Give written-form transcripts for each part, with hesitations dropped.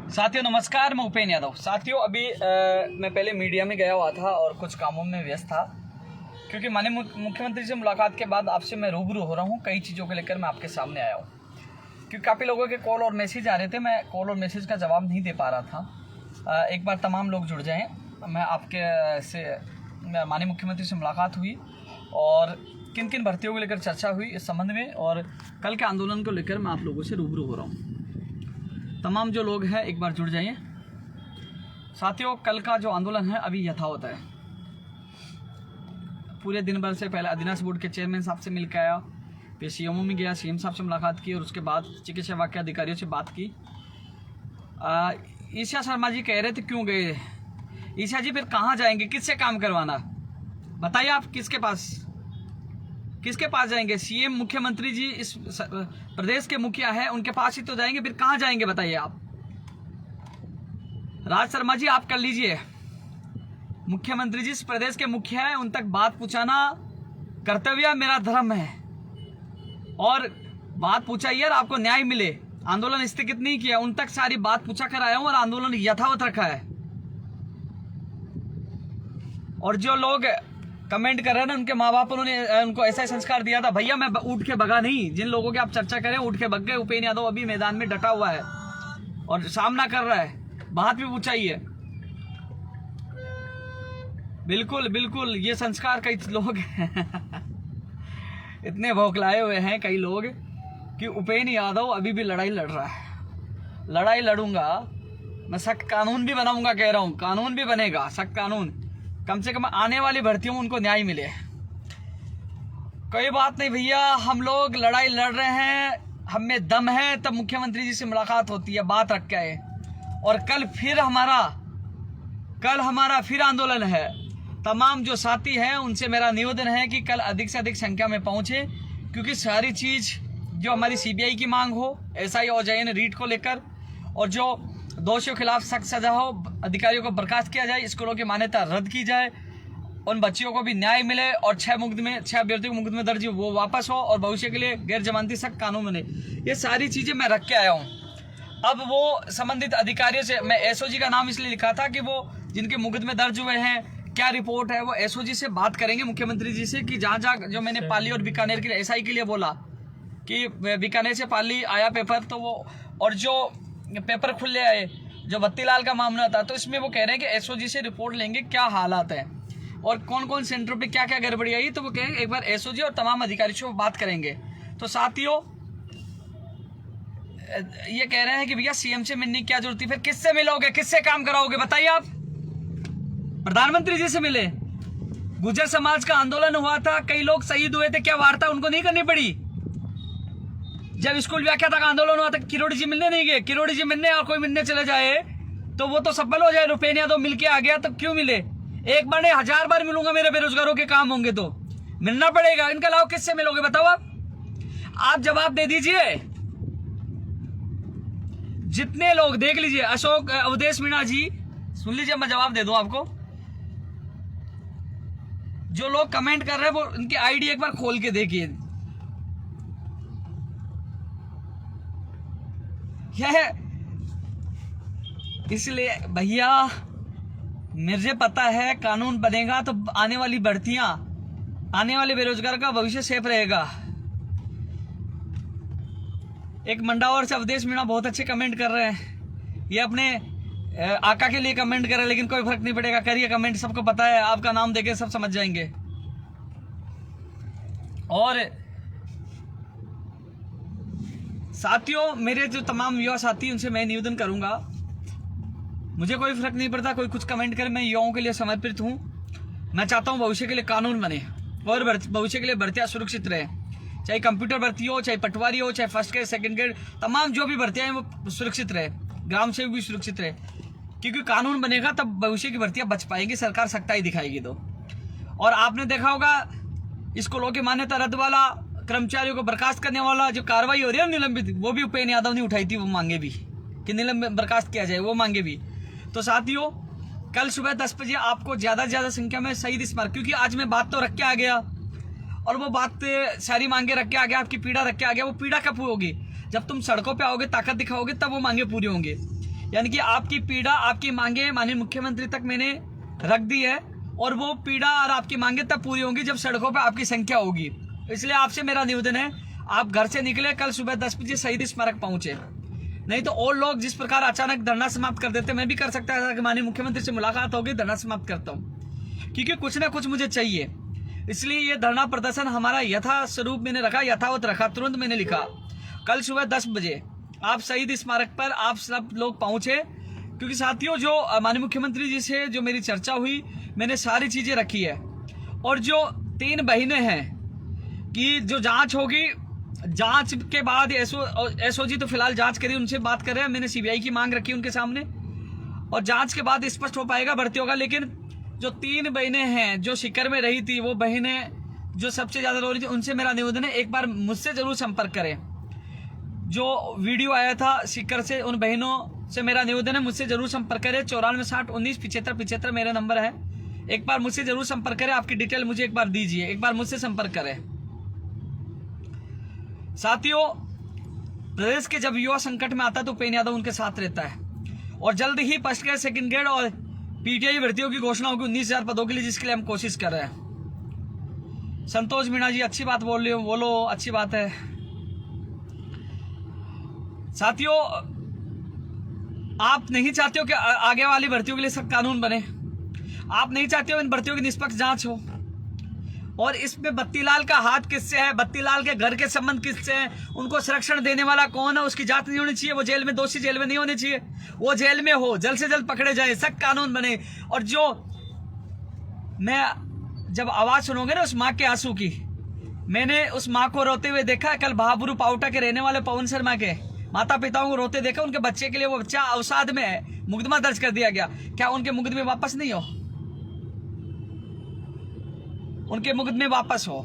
साथियों नमस्कार, मैं उपेन यादव। साथियों अभी मैं पहले मीडिया में गया हुआ था और कुछ कामों में व्यस्त था, क्योंकि माननीय मुख्यमंत्री से मुलाकात के बाद आपसे मैं रूबरू हो रहा हूँ। कई चीज़ों को लेकर मैं आपके सामने आया हूँ, क्योंकि काफ़ी लोगों के कॉल और मैसेज आ रहे थे। मैं कॉल और मैसेज का जवाब नहीं दे पा रहा था। एक बार तमाम लोग जुड़ जाएँ। मैं आपके से माननीय मुख्यमंत्री से मुलाकात हुई और किन किन भर्तियों को लेकर चर्चा हुई इस संबंध में, और कल के आंदोलन को लेकर मैं आप लोगों से रूबरू हो रहा हूँ। तमाम जो लोग हैं एक बार जुड़ जाइए। साथियों, कल का जो आंदोलन है अभी यथावत है। पूरे दिन भर से पहले अधीनस्थ बोर्ड के चेयरमैन साहब से मिल के आया, फिर सीएमओ में गया, सीएम साहब से मुलाकात की और उसके बाद चिकित्सा विभाग के अधिकारियों से बात की। ईशा शर्मा जी कह रहे थे क्यों गए। ईशा जी फिर कहाँ जाएंगे, किससे काम करवाना, बताइए आप किसके पास जाएंगे। सीएम मुख्यमंत्री जी इस प्रदेश के मुखिया है, उनके पास ही तो जाएंगे, फिर कहाँ जाएंगे बताइए आप। राज शर्मा जी आप कर लीजिए, मुख्यमंत्री जी इस प्रदेश के मुखिया है, उन तक बात पहुंचाना कर्तव्य मेरा धर्म है, और बात पूछाइए और आपको न्याय मिले। आंदोलन स्थगित नहीं किया, उन तक सारी बात पूछा कर आया हूं और आंदोलन यथावत रखा है। और जो लोग कमेंट कर रहे हैं ना, उनके माँ बाप उनको ऐसा संस्कार दिया था। भैया मैं उठ के भगा नहीं, जिन लोगों की आप चर्चा करें उठ के भग गए। उपेन यादव अभी मैदान में डटा हुआ है और सामना कर रहा है, बात भी पूछाइए। बिल्कुल बिल्कुल, ये संस्कार कई लोग इतने भौखलाए हुए हैं कई लोग कि उपेन यादव अभी भी लड़ाई लड़ रहा है। लड़ाई लड़ूंगा मैं, सख्त कानून भी बनाऊंगा, कह रहा हूं कानून भी बनेगा, सख्त कानून। कम से कम आने वाली भर्तियों में उनको न्याय मिले। कोई बात नहीं भैया, हम लोग लड़ाई लड़ रहे हैं, हम में दम है, तब मुख्यमंत्री जी से मुलाकात होती है, बात रख के आए। और कल हमारा फिर आंदोलन है। तमाम जो साथी हैं उनसे मेरा निवेदन है कि कल अधिक से अधिक संख्या में पहुंचे, क्योंकि सारी चीज जो हमारी सीबीआई की मांग हो, एसआई और जेएन रीट को लेकर, और जो दोषियों के खिलाफ सख्त सजा हो, अधिकारियों को बर्खास्त किया जाए, स्कूलों की मान्यता रद्द की जाए, उन बच्चियों को भी न्याय मिले, और 6 अभ्यर्थियों को मुकदमे दर्ज वो वापस हो, और भविष्य के लिए गैर जमानती सख्त कानून बने। ये सारी चीजें मैं रख के आया हूँ। अब वो संबंधित अधिकारियों से, मैं एसओजी का नाम इसलिए लिखा था कि वो जिनके मुकदमे दर्ज हुए हैं, क्या रिपोर्ट है, वो एसओजी से बात करेंगे, मुख्यमंत्री जी से, कि जहाँ जो मैंने पाली और बीकानेर के लिए एसआई के लिए बोला कि बीकानेर से पाली आया पेपर, तो वो, और जो पेपर खुले आए जो बत्तीलाल का मामला था, तो इसमें वो कह रहे हैं कि एसओजी से रिपोर्ट लेंगे क्या हालात है और कौन कौन सेंटरों पे क्या क्या गड़बड़ी आई। तो वो कह रहे हैं एक बार एसओजी और तमाम अधिकारियों से बात करेंगे। तो साथियों ये कह रहे हैं कि भैया सीएम से मिलने की क्या जरूरत है, फिर किससे मिलोगे, किससे काम कराओगे बताइए आप। प्रधानमंत्री जी से मिले। गुर्जर समाज का आंदोलन हुआ था, कई लोग शहीद हुए थे, क्या वार्ता उनको नहीं करनी पड़ी। जब स्कूल व्याख्याता का आंदोलन हुआ था, किरोड़ी जी मिलने नहीं गए। किरोड़ी जी मिलने और कोई मिलने चले जाए तो वो तो सफल हो जाए। उपेन यादव मिल के आ गया तो क्यों मिले। एक बार नहीं 1000 बार मिलूंगा, मेरे बेरोजगारों के काम होंगे तो मिलना पड़ेगा। इनके अलावा किससे मिलोगे बताओ आप जवाब दे दीजिए। जितने लोग देख लीजिए, अशोक अवधेश मीणा जी सुन लीजिए, मैं जवाब दे दूं आपको। जो लोग कमेंट कर रहे हैं वो उनकी आईडी एक बार खोल के देखिए। इसलिए भैया मुझे पता है कानून बनेगा तो आने वाली भर्तियां, आने वाले बेरोजगार का भविष्य सेफ रहेगा। एक मंडावर से अवधेश मीणा बहुत अच्छे कमेंट कर रहे हैं, ये अपने आका के लिए कमेंट कर रहे हैं, लेकिन कोई फर्क नहीं पड़ेगा, करिए कमेंट, सबको पता है, आपका नाम देके सब समझ जाएंगे। और साथियों, मेरे जो तमाम युवा साथी, उनसे मैं निवेदन करूंगा, मुझे कोई फर्क नहीं पड़ता कोई कुछ कमेंट करे, मैं युवाओं के लिए समर्पित हूं। मैं चाहता हूं भविष्य के लिए कानून बने और भविष्य के लिए भर्तियां सुरक्षित रहे, चाहे कंप्यूटर भर्ती हो, चाहे पटवारी हो, चाहे फर्स्ट ग्रेड सेकंड ग्रेड, तमाम जो भी भर्तियां हैं वो सुरक्षित रहे, ग्राम सेवक भी सुरक्षित रहे, क्योंकि कानून बनेगा तब भविष्य की भर्तियां बच पाएंगी, सरकार सख्ताई दिखाएगी तो। और आपने देखा होगा स्कूलों की मान्यता रद्द वाला, कर्मचारियों को बर्खास्त करने वाला जो कार्रवाई हो रही है निलंबित, वो भी उपेन यादव ने उठाई थी, वो मांगे भी कि निलंबित बर्खास्त किया जाए, वो मांगे भी। तो साथियों, कल सुबह 10 बजे आपको ज्यादा से ज्यादा संख्या में शहीद स्मारक, क्योंकि आज मैं बात तो रख के आ गया और वो बात सारी मांगे रख के आ गया, आपकी पीड़ा रख के आ गया। वो पीड़ा कब होगी, जब तुम सड़कों पे आओगे, ताकत दिखाओगे, तब वो मांगे पूरी होंगे। यानी कि आपकी पीड़ा, आपकी मांगे माननीय मुख्यमंत्री तक मैंने रख दी है, और वो पीड़ा और आपकी मांगे तब पूरी होंगी जब सड़कों पर आपकी संख्या होगी। इसलिए आपसे मेरा निवेदन है, आप घर से निकले, कल सुबह 10 बजे शहीद स्मारक पहुंचे। नहीं तो और लोग जिस प्रकार अचानक धरना समाप्त कर देते, मैं भी कर सकता था कि माननीय मुख्यमंत्री से मुलाकात होगी, धरना समाप्त करता हूँ, क्योंकि कुछ ना कुछ मुझे चाहिए। इसलिए ये धरना प्रदर्शन हमारा यथा स्वरूप मैंने रखा, यथावत रखा। तुरंत मैंने लिखा कल सुबह 10 बजे आप शहीद स्मारक पर आप सब लोग पहुंचे, क्योंकि साथियों जो माननीय मुख्यमंत्री जी से जो मेरी चर्चा हुई, मैंने सारी चीजें रखी है। और जो 3 बहनें हैं कि जो जांच होगी, जांच के बाद एसओजी तो फिलहाल जांच करी, उनसे बात कर रहे हैं। मैंने सीबीआई की मांग रखी उनके सामने, और जांच के बाद स्पष्ट हो पाएगा, भर्ती होगा। लेकिन जो 3 बहनें हैं जो शिकर में रही थी, वो बहनें जो सबसे ज्यादा रो रही थी, उनसे मेरा निवेदन है एक बार मुझसे जरूर संपर्क करें। जो वीडियो आया था शिकर से, उन बहनों से मेरा निवेदन है मुझसे जरूर संपर्क करें। 94 60 19 75 75 मेरा नंबर है। एक बार मुझसे जरूर संपर्क करें, आपकी डिटेल मुझे एक बार दीजिए, एक बार मुझसे संपर्क करें। साथियों, प्रदेश के जब युवा संकट में आता है तो उपेंद्र यादव उनके साथ रहता है, और जल्द ही फर्स्ट ग्रेड, सेकंड ग्रेड और पीटीआई भर्तियों की घोषणा होगी 19,000 पदों के लिए, जिसके लिए हम कोशिश कर रहे हैं। संतोष मीणा जी, अच्छी बात बोल रहे हो, बोलो, अच्छी बात है। साथियों, आप नहीं चाहते हो कि आगे वाली भर्तियों के लिए सख्त कानून बने, आप नहीं चाहते हो इन भर्तियों की निष्पक्ष जांच हो, और इसमें बत्तीलाल का हाथ किससे है, बत्तीलाल के घर के संबंध किससे हैं, उनको संरक्षण देने वाला कौन है, उसकी जांच नहीं होनी चाहिए। वो जेल में, दोषी जेल में नहीं होने चाहिए, वो जेल में हो, जल्द से जल्द पकड़े जाए, सख्त कानून बने। और जो मैं जब आवाज सुनोगे ना उस माँ के आंसू की, मैंने उस माँ को रोते हुए देखा। कल भाबरू पाउटा के रहने वाले पवन शर्मा के माता पिताओं को रोते देखा। उनके बच्चे के लिए, वो बच्चा अवसाद में है, मुकदमा दर्ज कर दिया गया। क्या उनके मुकदमे वापस नहीं हो? उनके मुकदमे वापस हो।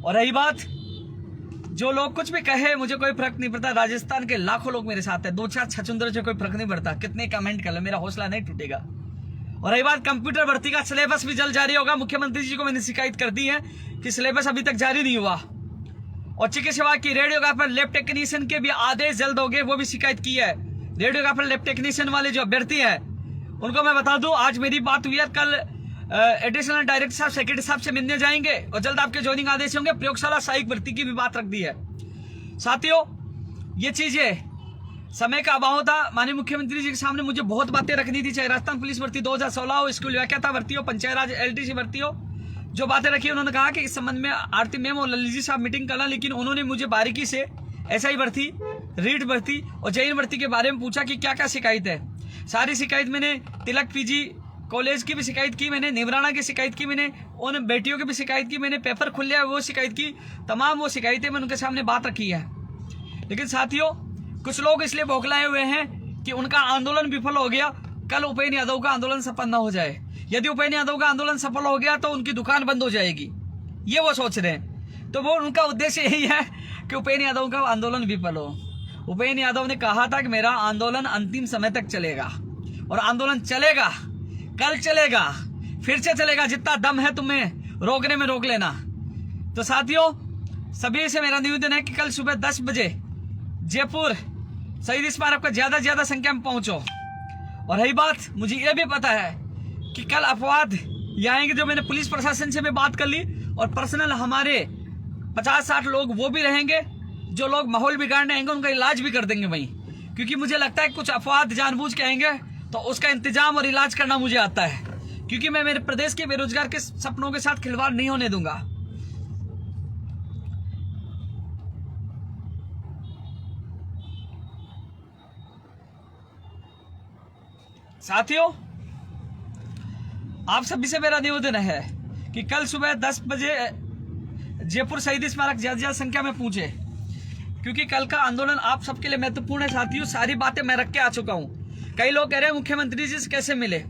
और रही बात, जो लोग कुछ भी कहे, मुझे कोई फर्क नहीं पड़ता। राजस्थान के लाखों लोग मेरे साथ है, 2-4 छछुंदर से कोई फर्क नहीं पड़ता, कितने कमेंट कर ले, मेरा हौसला नहीं टूटेगा। और रही बात कंप्यूटर भर्ती का, सिलेबस भी जल्द जारी होगा। मुख्यमंत्री जी को मैंने शिकायत कर दी है कि सिलेबस अभी तक जारी नहीं हुआ। और चिकित्सा सेवा की रेडियोग्राफर, लैब टेक्नीशियन के भी आदेश जल्द हो गए, वो भी शिकायत की है। रेडियोग्राफर, लैब टेक्नीशियन वाले जो अभ्यर्थी है, उनको मैं बता दूं, आज मेरी बात हुई है, कल एडिशनल डायरेक्टर साहब, सेक्रेटरी साहब से मिलने जाएंगे, और जल्द आपके ज्वाइनिंग आदेश होंगे। प्रयोगशाला सहायक भर्ती की भी बात रख दी है। साथियों, ये चीजें समय का अभाव था। माननीय मुख्यमंत्री जी के सामने मुझे बहुत बातें रखनी थी, चाहे राजस्थान पुलिस भर्ती 2016 हो, स्कूल व्याख्याता भर्ती हो, पंचायत राज एलटीसी भर्ती हो। जो बातें रखी, उन्होंने कहा कि इस संबंध में आरती मैम और ललित जी साहब मीटिंग करना, लेकिन उन्होंने मुझे बारीकी से एसआई भर्ती, रीट भर्ती और जैन भर्ती के बारे में पूछा कि क्या क्या शिकायत है। सारी शिकायत मैंने तिलक पीजी कॉलेज की भी शिकायत की, मैंने निवराना की शिकायत की, मैंने उन बेटियों की भी शिकायत की, मैंने पेपर खुल लिया वो शिकायत की, तमाम वो शिकायतें मैंने उनके सामने बात रखी है। लेकिन साथियों, कुछ लोग इसलिए बौखलाए हुए हैं कि उनका आंदोलन विफल हो गया, कल उपेंद्र यादव का आंदोलन सफल न हो जाए। यदि उपेंद्र यादव का आंदोलन सफल हो गया तो उनकी दुकान बंद हो जाएगी, ये वो सोच रहे हैं। तो वो उनका उद्देश्य यही है कि उपेंद्र यादव का आंदोलन विफल हो। उपेंद्र यादव ने कहा था कि मेरा आंदोलन अंतिम समय तक चलेगा, और आंदोलन चलेगा, कल चलेगा, फिर से चलेगा। जितना दम है तुम्हें रोकने में, रोक लेना। तो साथियों, सभी से मेरा निवेदन है कि कल सुबह 10 बजे जयपुर शहीद स्मारक पर ज्यादा से ज्यादा संख्या में पहुंचो। और रही बात, मुझे यह भी पता है कि कल अपवाद ये आएंगे, जो मैंने पुलिस प्रशासन से भी बात कर ली, और पर्सनल हमारे 50-60 लोग वो भी रहेंगे, जो लोग माहौल बिगाड़ने आएंगे उनका इलाज भी कर देंगे वहीं। क्योंकि मुझे लगता है कुछ अपवाद जानबूझ के आएंगे, तो उसका इंतजाम और इलाज करना मुझे आता है, क्योंकि मैं मेरे प्रदेश के बेरोजगार के सपनों के साथ खिलवाड़ नहीं होने दूंगा। साथियों, आप सभी से मेरा निवेदन है कि कल सुबह 10 बजे जयपुर शहीद स्मारक ज्यादा संख्या में पहुंचे, क्योंकि कल का आंदोलन आप सबके लिए महत्वपूर्ण है। साथियों, सारी बातें मैं रख के आ चुका हूं। कई लोग कह रहे हैं मुख्यमंत्री जी से कैसे मिले।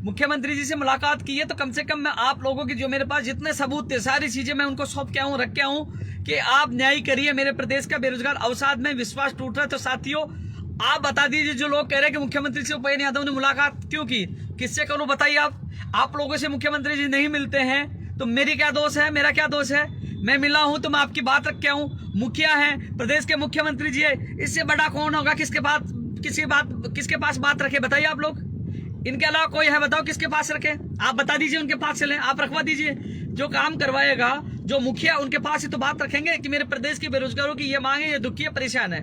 मुख्यमंत्री जी से मुलाकात की है तो कम से कम मैं आप लोगों की, जो मेरे पास जितने सबूत थे, सारी चीजें मैं उनको सौंप के आऊं, रख के आऊं कि आप न्याय करिए। मेरे प्रदेश का बेरोजगार अवसाद में विश्वास टूट रहा है। तो साथियों, आप बता दीजिए, जो लोग कह रहे हैं कि मुख्यमंत्री से उपेंद्र यादव ने मुलाकात क्यों की, किससे करूं बताइए। आप लोगों से मुख्यमंत्री जी नहीं मिलते हैं तो मेरी क्या दोष है, मेरा क्या दोष है? मैं मिला हूं तो मैं आपकी बात रख के आऊं। मुखिया है, प्रदेश के मुख्यमंत्री जी है, इससे बड़ा कौन होगा किसके बात किसके पास बात रखे बताइए आप लोग। इनके अलावा कोई है बताओ किसके पास रखे, आप बता दीजिए, उनके पास चले, आप रखवा दीजिए। जो काम करवाएगा, जो मुखिया, उनके पास ही तो बात रखेंगे कि मेरे प्रदेश के बेरोजगारों की ये मांगे, ये दुखी है, परेशान है।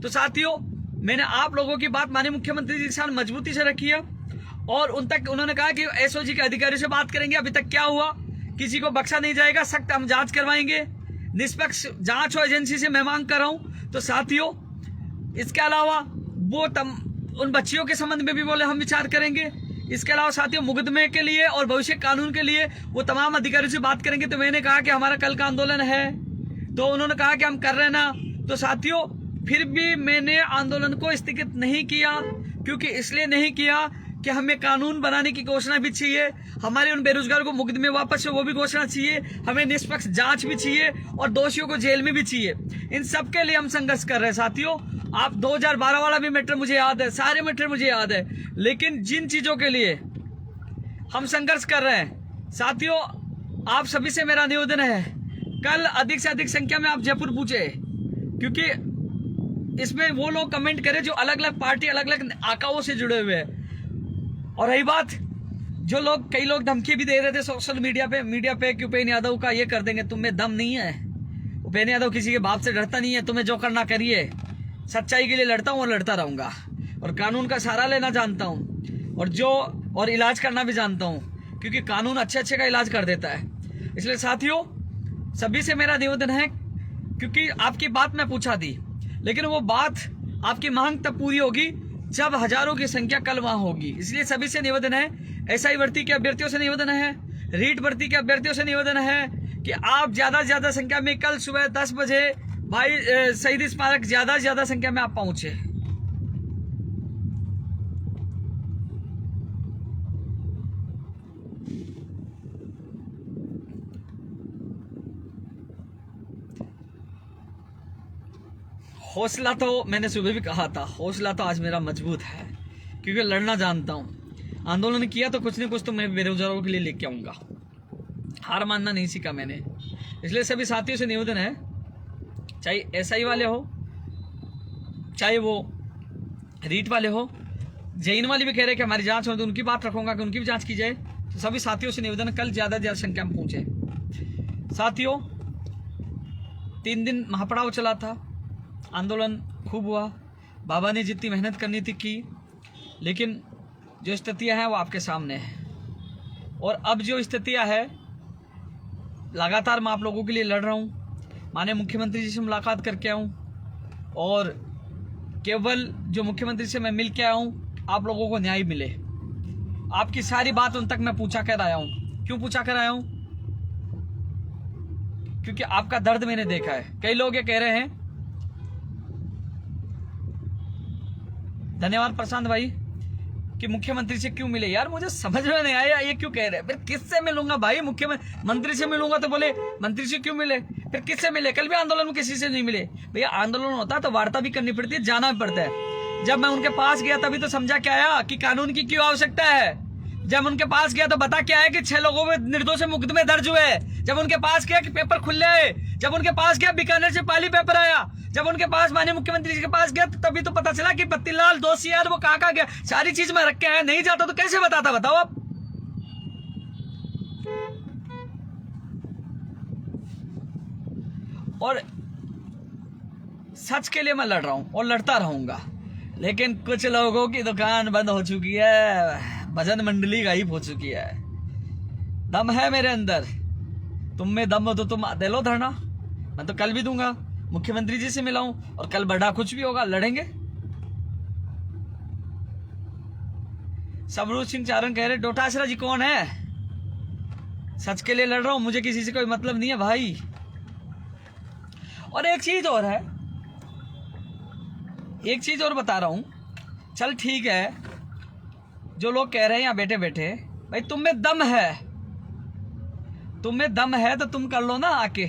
तो साथियों, मैंने आप लोगों की बात माननीय मुख्यमंत्री जी के साथ मजबूती से रखी है और उन तक उन्होंने कहा कि एसओजी के अधिकारियों से बात करेंगे। अभी तक क्या हुआ, किसी को बख्शा नहीं जाएगा, सख्त हम जांच करवाएंगे, निष्पक्ष जांच हो एजेंसी से मैं मांग कर रहा हूं। तो साथियों, इसके अलावा वो उन बच्चियों के संबंध में भी बोले हम विचार करेंगे। इसके अलावा साथियों, मुकदमे के लिए और भविष्य कानून के लिए वो तमाम अधिकारियों से बात करेंगे। तो मैंने कहा कि हमारा कल का आंदोलन है, तो उन्होंने कहा कि हम कर रहे हैं ना। तो साथियों, फिर भी मैंने आंदोलन को स्थगित नहीं किया, क्योंकि इसलिए नहीं किया कि हमें कानून बनाने की घोषणा भी चाहिए, हमारे उन बेरोजगारों को मुकदमे वापस से वो भी घोषणा चाहिए, हमें निष्पक्ष जांच भी चाहिए और दोषियों को जेल में भी चाहिए। इन सब के लिए हम संघर्ष कर रहे हैं साथियों। आप 2012 वाला भी मैटर मुझे याद है, सारे मैटर मुझे याद है, लेकिन जिन चीजों के लिए हम संघर्ष कर रहे हैं साथियों, आप सभी से मेरा निवेदन है, कल अधिक से अधिक संख्या में आप जयपुर पूछे, क्योंकि इसमें वो लोग कमेंट करें जो अलग अलग पार्टी, अलग अलग आकाओं से जुड़े हुए हैं। और रही बात, जो लोग, कई लोग धमकी भी दे रहे थे सोशल मीडिया पे कि उपेंद्र यादव का ये कर देंगे, तुम्हें दम नहीं है, उपेंद्र यादव किसी के बाप से डरता नहीं है, तुम्हें जो करना करिए, सच्चाई के लिए लड़ता हूं और लड़ता रहूंगा, और कानून का सहारा लेना जानता हूं, और इलाज करना भी जानता हूं, क्योंकि कानून अच्छे का इलाज कर देता है। इसलिए साथियों, सभी से मेरा निवेदन है, क्योंकि आपकी बात मैं पूछा थी, लेकिन वो बात, आपकी मांग तब पूरी होगी जब हजारों की संख्या कल वहां होगी। इसलिए सभी से निवेदन है, एसआई भर्ती के अभ्यर्थियों से निवेदन है, रीट भर्ती के अभ्यर्थियों से निवेदन है कि आप ज्यादा से ज्यादा संख्या में कल सुबह 10 बजे भाई शहीद स्मारक ज्यादा से ज्यादा संख्या में आप पहुंचे। हौसला तो मैंने सुबह भी कहा था, हौसला तो आज मेरा मजबूत है, क्योंकि लड़ना जानता हूं। आंदोलन किया तो कुछ न कुछ तो मैं बेरोजगारों के लिए लेके आऊंगा, हार मानना नहीं सीखा मैंने। इसलिए सभी साथियों से निवेदन है, चाहे एसआई वाले हो, चाहे वो रीट वाले हो, जैन वाले भी कह रहे कि हमारी जांच हो, तो उनकी बात रखूंगा कि उनकी भी जांच की जाए। तो सभी साथियों से निवेदन है, कल ज्यादा से ज्यादा संख्या में पहुंचे। साथियों, 3 दिन महापड़ाव चला था, आंदोलन खूब हुआ, बाबा ने जितनी मेहनत करनी थी की, लेकिन जो स्थितियां हैं वो आपके सामने है। और अब जो स्थितियां है, लगातार मैं आप लोगों के लिए लड़ रहा हूं, माननीय मुख्यमंत्री जी से मुलाकात करके आऊं, और केवल जो मुख्यमंत्री से मैं मिल के आया हूं, आप लोगों को न्याय मिले। आपकी सारी बात उन तक मैं पूछा कर आया हूं। क्यों पूछा कर आया हूं? क्योंकि आपका दर्द मैंने देखा है। कई लोग ये कह रहे हैं, धन्यवाद प्रशांत भाई, कि मुख्यमंत्री से क्यों मिले। यार मुझे समझ में नहीं आया ये क्यों कह रहे हैं। फिर किससे मिलूंगा भाई? मुख्यमंत्री से मिलूंगा तो बोले मंत्री से क्यों मिले, फिर किससे मिले? कल भी आंदोलन में किसी से नहीं मिले। भैया आंदोलन होता है तो वार्ता भी करनी पड़ती है, जाना भी पड़ता है। जब मैं उनके पास गया तभी तो समझा क्या आया कि कानून की क्यों आवश्यकता है। जब उनके पास गया तो बता क्या है कि 6 लोगों में निर्दोष मुकदमे दर्ज हुए। जब उनके पास गया कि पेपर खुले आए, जब उनके पास गया बीकानेर से पाली पेपर आया, जब उनके पास माननीय मुख्यमंत्री जी के पास गया तो तभी तो पता चला कि पत्तीलाल दोषी है, वो कहाँ गया। सारी चीज में रख के आया, नहीं जाता तो कैसे बताता, बताओ आप। और सच के लिए मैं लड़ रहा हूं और लड़ता रहूंगा, लेकिन कुछ लोगों की दुकान बंद हो चुकी है, भजन मंडली गायब हो चुकी है। दम है मेरे अंदर, तुम में दम हो तो तुम दे लो धरना। मैं तो कल भी दूंगा, मुख्यमंत्री जी से मिलाऊं, और कल बड़ा कुछ भी होगा लड़ेंगे। सबरूप सिंह चारण कह रहे डोटासरा जी कौन है? सच के लिए लड़ रहा हूं, मुझे किसी से कोई मतलब नहीं है भाई। और एक चीज और है, एक चीज और बता रहा हूं। चल ठीक है, जो लोग कह रहे हैं यहाँ बैठे बैठे, भाई तुम में दम है, तुम में दम है तो तुम कर लो ना आके।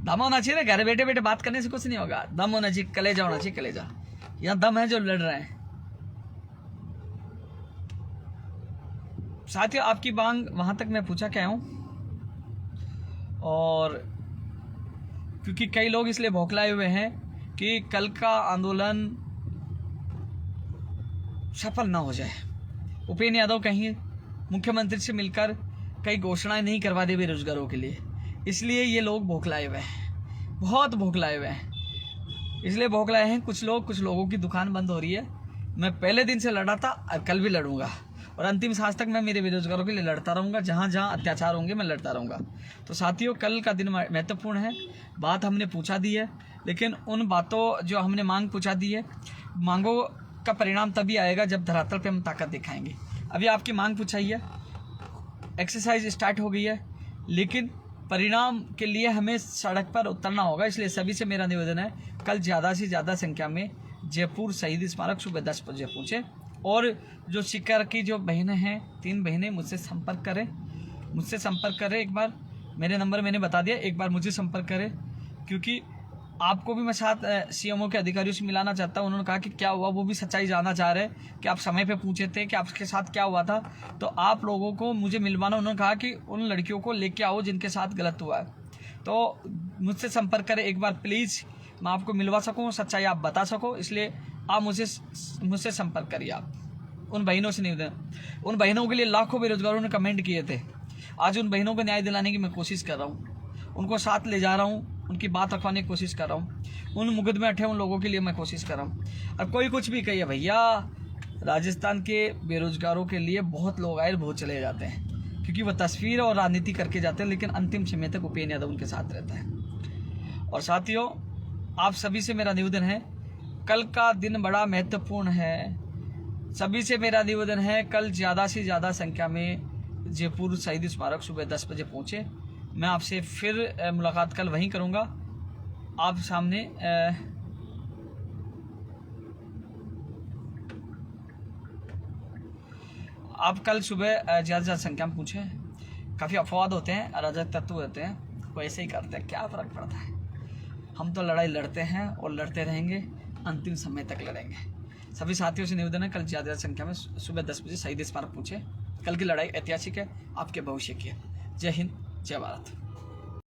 दम होना चाहिए ना, घर बैठे बैठे बात करने से कुछ नहीं होगा। दम होना चाहिए, कलेजा होना चाहिए, कलेजा। यहाँ दम है जो लड़ रहे हैं। साथियों, आपकी मांग वहां तक मैं पूछा क्या हूं, और क्योंकि कई लोग इसलिए भौखलाए हुए हैं कि कल का आंदोलन सफल ना हो जाए। उपेंद्र यादव कहीं मुख्यमंत्री से मिलकर कई घोषणाएं नहीं करवा दे बेरोजगारों के लिए, इसलिए ये लोग बौखलाए हुए हैं, बहुत बौखलाए हुए हैं। इसलिए बौखलाए हैं कुछ लोगों की दुकान बंद हो रही है। मैं पहले दिन से लड़ा था और कल भी लड़ूंगा और अंतिम सांस तक मैं मेरे बेरोजगारों के लिए लड़ता रहूँगा। जहाँ जहाँ अत्याचार होंगे मैं लड़ता रहूँगा। तो साथियों, कल का दिन महत्वपूर्ण है। बात हमने पूछा दी है, लेकिन उन बातों जो हमने मांग पूछा दी है, मांगों का परिणाम तभी आएगा जब धरातल पे हम ताकत दिखाएंगे। अभी आपकी मांग पूछाई है, एक्सरसाइज स्टार्ट हो गई है, लेकिन परिणाम के लिए हमें सड़क पर उतरना होगा। इसलिए सभी से मेरा निवेदन है, कल ज़्यादा से ज़्यादा संख्या में जयपुर शहीद स्मारक सुबह 10 बजे पहुँचे और जो शिकर की जो बहनें हैं, 3 बहनें, मुझसे संपर्क करें। एक बार मेरे नंबर मैंने बता दिया, एक बार मुझे संपर्क करें, क्योंकि आपको भी मैं साथ सीएमओ के अधिकारियों से मिलाना चाहता हूँ। उन्होंने कहा कि क्या हुआ, वो भी सच्चाई जानना चाह रहे हैं कि आप समय पे पूछे थे कि आपके साथ क्या हुआ था, तो आप लोगों को मुझे मिलवाना। उन्होंने कहा कि उन लड़कियों को लेके आओ जिनके साथ गलत हुआ है, तो मुझसे संपर्क करें एक बार प्लीज़, मैं आपको मिलवा सकूँ, सच्चाई आप बता सको। इसलिए आप मुझसे संपर्क करिए। आप उन बहनों से निवेदन, उन बहनों के लिए लाखों बेरोजगारों ने कमेंट किए थे। आज उन बहनों को न्याय दिलाने की मैं कोशिश कर रहा हूँ, उनको साथ ले जा रहा हूँ, उनकी बात रखवाने की कोशिश कर रहा हूँ। उन मुकदमे अठे उन लोगों के लिए मैं कोशिश कर रहा हूँ। अब कोई कुछ भी कहिए भैया, राजस्थान के बेरोजगारों के लिए बहुत लोग आए, बहुत चले जाते हैं, क्योंकि वह तस्वीर और राजनीति करके जाते हैं, लेकिन अंतिम समय तक उपेंद्र यादव उनके साथ रहता है। और साथियों, आप सभी से मेरा निवेदन है, कल का दिन बड़ा महत्वपूर्ण है। सभी से मेरा निवेदन है, कल ज़्यादा से ज़्यादा संख्या में जयपुर शहीद स्मारक सुबह 10 बजे पहुँचे। मैं आपसे फिर मुलाकात कल वहीं करूँगा आप सामने। आप कल सुबह ज़्यादा से ज़्यादा संख्या में पूछें। काफ़ी अपवाद होते हैं, अराजक तत्व होते हैं, वो ऐसे ही करते हैं, क्या फ़र्क पड़ता है। हम तो लड़ाई लड़ते हैं और लड़ते रहेंगे, अंतिम समय तक लड़ेंगे। सभी साथियों से निवेदन है, कल ज़्यादा संख्या में सुबह 10 बजे शहीद स्मारक पूछे। कल की लड़ाई ऐतिहासिक है, आपके भविष्य की है। जय हिंद, जय भारत।